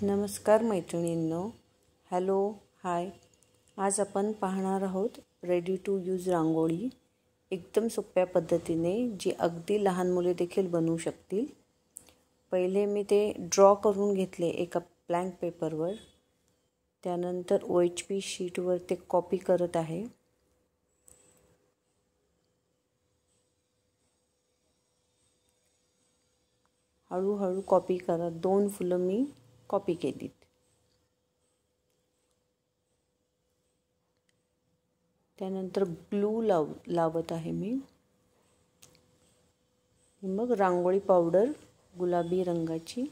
नमस्कार मैत्रिणींनो, हॅलो, हाय. आज आपण पाहणार आहोत रेडी टू यूज रांगोळी एकदम सोप्या पद्धतीने, जी अगदी लहान मुले देखील बनवू शकतील. पहिले मी ते ड्रॉ करून घेतले एका ब्लँक पेपरवर. त्यानंतर OHP शीटवर ते कॉपी करत आहे. हळूहळू कॉपी करत 2 फुलं मी कॉपी केलीत. त्यानंतर ग्लू लावत आहे मी. मग रांगोळी पावडर गुलाबी रंगाची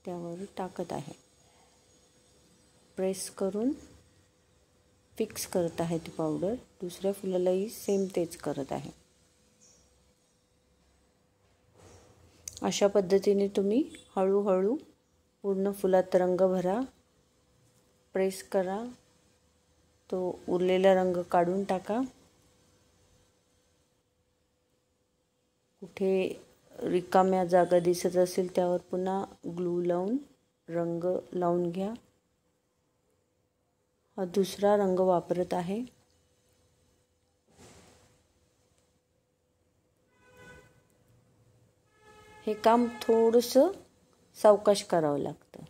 त्यावर टाकत आहे. प्रेस करून फिक्स करत आहे ती पावडर. दुसऱ्या फुलालाही सेम तेच करत आहे. अशा पद्धतीने तुम्ही हळूहळू पूर्ण फुलात रंग भरा. प्रेस करा, तो उरलेला रंग काढून टाका. कुठे रिकाम्या जागा दिसत असेल त्यावर पुन्हा ग्लू लावून रंग लावून घ्या. हा दुसरा रंग वापरत आहे. हे काम थोडंसं सावकाश करावं लागतं.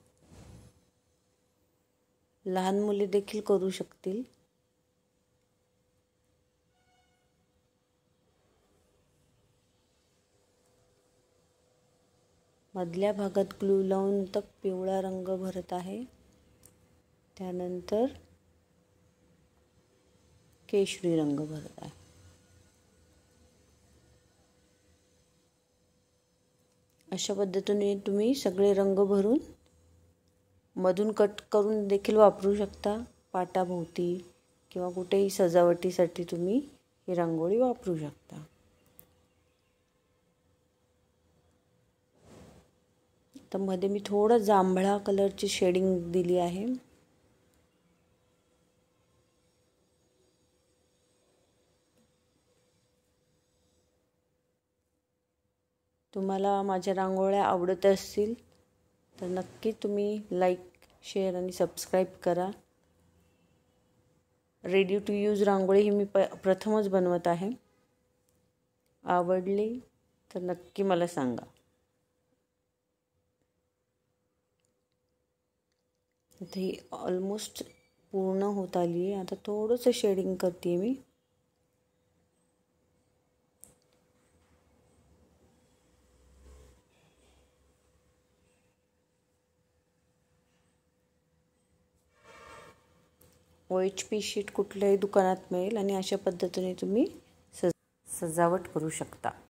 लहान मुले देखील करू शकतील. मधल्या भागात ग्लू लावून तर पिवळा रंग भरत आहे. त्यानंतर केशरी रंग भरत आहे. अशा पद्धतीने तुम्ही सगळे रंग भरून मधून कट करून देखील वापरू शकता. पाटाभोवती किंवा कुठेही सजावटीसाठी तुम्ही ही रांगोळी वापरू शकता. तर मध्ये मी थोडं जांभळा कलरची शेडिंग दिली आहे. तुम्हाला माझ्या रांगोळ्या आवडत असतील तर नक्की तुम्ही लाईक, शेअर आणि सबस्क्राईब करा. रेडी टू यूज रांगोळी ही मी प्रथमच बनवत आहे. आवडली तर नक्की मला सांगा. आता ही ऑलमोस्ट पूर्ण होत आली आहे. आता थोडंसं शेडिंग करते मी. OHP शीट कुठल्याही दुकानात मिळेल आणि अशा पद्धतीने तुम्ही सजावट करू शकता.